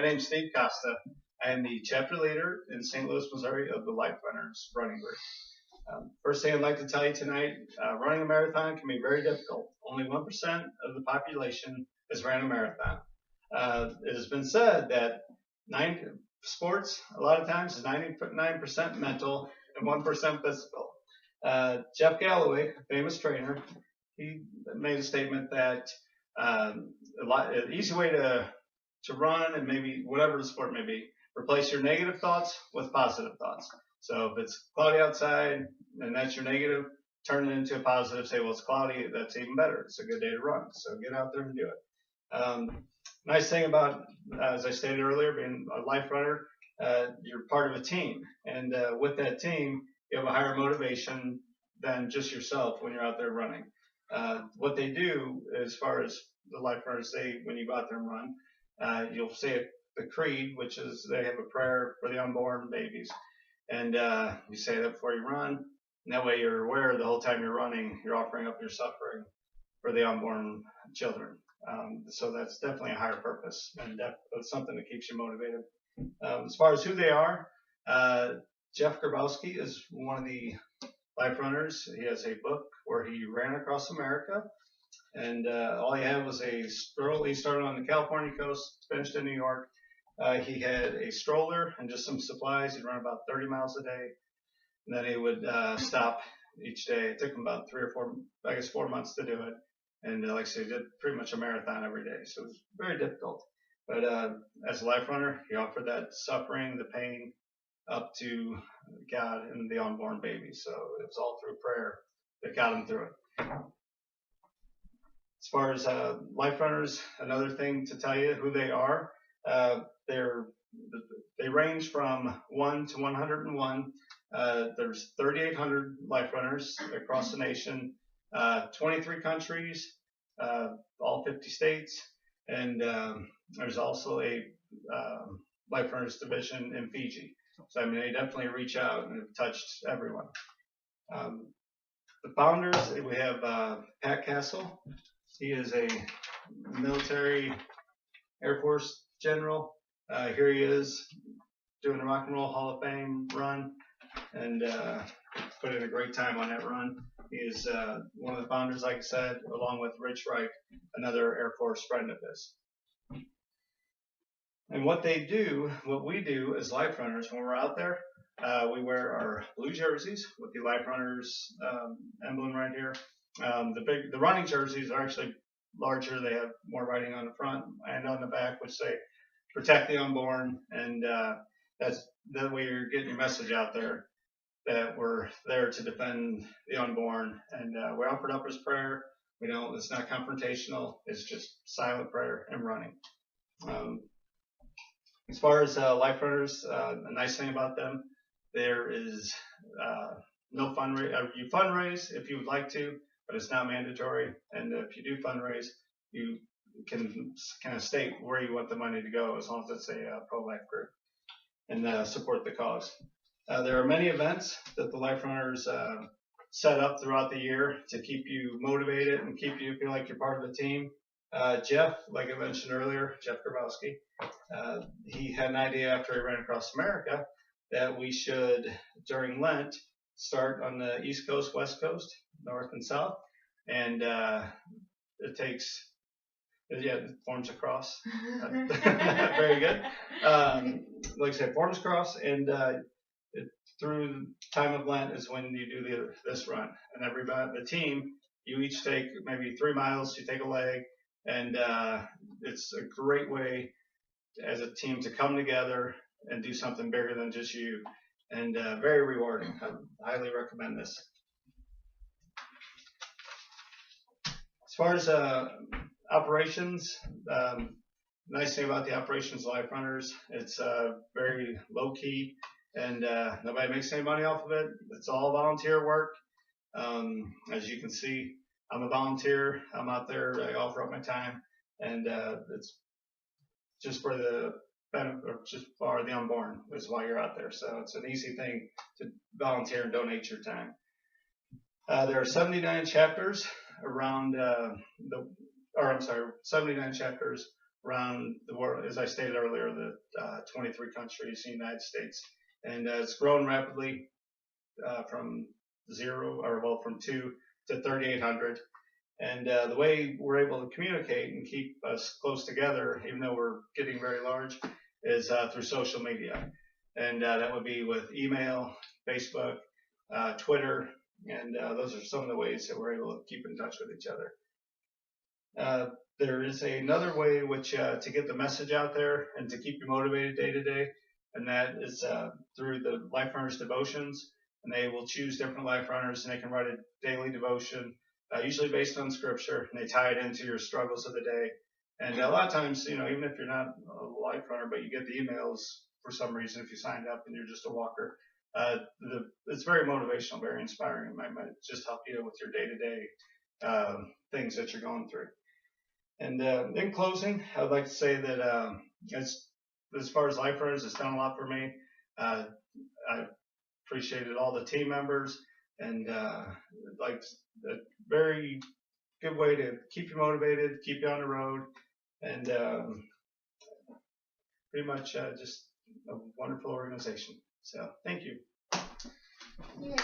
name's Steve Costa. I am the chapter leader in St. Louis, Missouri of the Life Runners running group. First thing I'd like to tell you tonight, running a marathon can be very difficult. Only 1% of the population has ran a marathon. It has been said that sports, a lot of times, is 99% mental and 1% physical. Jeff Galloway, a famous trainer, he made a statement that an easy way to run, and maybe whatever the sport may be, replace your negative thoughts with positive thoughts. So if it's cloudy outside and that's your negative, turn it into a positive. Say, well, it's cloudy, that's even better. It's a good day to run. So get out there and do it. Nice thing about, as I stated earlier, being a life runner, you're part of a team. And with that team, you have a higher motivation than just yourself when you're out there running. What they do, as far as the life runners say, when you go out there and run, you'll say the creed, which is they have a prayer for the unborn babies. And you say that before you run. And that way you're aware the whole time you're running, you're offering up your suffering for the unborn children. So that's definitely a higher purpose, and that's something that keeps you motivated. As far as who they are, Jeff Grabowski is one of the life runners. He has a book where he ran across America, and all he had was a stroller. He started on the California coast, finished in New York. He had a stroller and just some supplies. He'd run about 30 miles a day, and then he would stop each day. It took him about 4 months to do it. And like I said, he did pretty much a marathon every day. So it was very difficult. But as a life runner, he offered that suffering, the pain, up to God and the unborn baby. So it was all through prayer that got him through it. As far as life runners, another thing to tell you who they are, they range from 1 to 101. There's 3,800 life runners across the nation, 23 countries, all 50 states, and there's also a life runners division in Fiji. So I mean, they definitely reach out and have touched everyone. The founders, we have Pat Castle. He is a military Air Force general. Here he is doing the Rock and Roll Hall of Fame run, and put in a great time on that run. He is one of the founders, like I said, along with Rich Wright, another Air Force friend of his. And what we do as life runners, when we're out there, we wear our blue jerseys with the life runners emblem right here. The running jerseys are actually larger. They have more writing on the front and on the back, which say protect the unborn, and that way you're getting your message out there that we're there to defend the unborn. And we offer it up as prayer. It's not confrontational. It's just silent prayer and running. As far as life runners, a nice thing about them, there is no fundraise. You fundraise if you would like to, but it's not mandatory. And if you do fundraise, you can kind of state where you want the money to go, as long as it's a pro-life group, and support the cause. There are many events that the life runners set up throughout the year to keep you motivated and keep you feel like you're part of the team. Jeff, like I mentioned earlier, Jeff Grabowski, he had an idea after he ran across America that we should, during Lent, start on the East Coast, West Coast, North and South, and it forms a cross. Very good. Like I said, forms a cross, and through the time of Lent is when you do this run. And everybody, the team, you each take maybe 3 miles, you take a leg, and it's a great way as a team to come together and do something bigger than just you, and very rewarding. I highly recommend this. As far as operations, nice thing about the operations life runners, it's very low key, and nobody makes any money off of it. It's all volunteer work. As you can see, I'm a volunteer. I'm out there. I offer up my time, and it's just for the benefit, or just for the unborn is why you're out there. So it's an easy thing to volunteer and donate your time. There are 79 chapters around 79 chapters around the world, as I stated earlier, the 23 countries in the United States. And it's grown rapidly from from 2 to 3,800. And the way we're able to communicate and keep us close together, even though we're getting very large, is through social media. And that would be with email, Facebook, Twitter, and those are some of the ways that we're able to keep in touch with each other. There is another way which to get the message out there and to keep you motivated day to day, and that is through the Life Runners devotions. And they will choose different Life Runners, and they can write a daily devotion, usually based on scripture, and they tie it into your struggles of the day. And a lot of times, even if you're not a Life Runner, but you get the emails for some reason, if you signed up and you're just a walker, it's very motivational, very inspiring. It might just help you with your day-to-day things that you're going through. And in closing, I would like to say that as far as Life Runners, it's done a lot for me. I appreciated all the team members, and like a very good way to keep you motivated, keep you on the road, and pretty much just a wonderful organization. So thank you. Yay.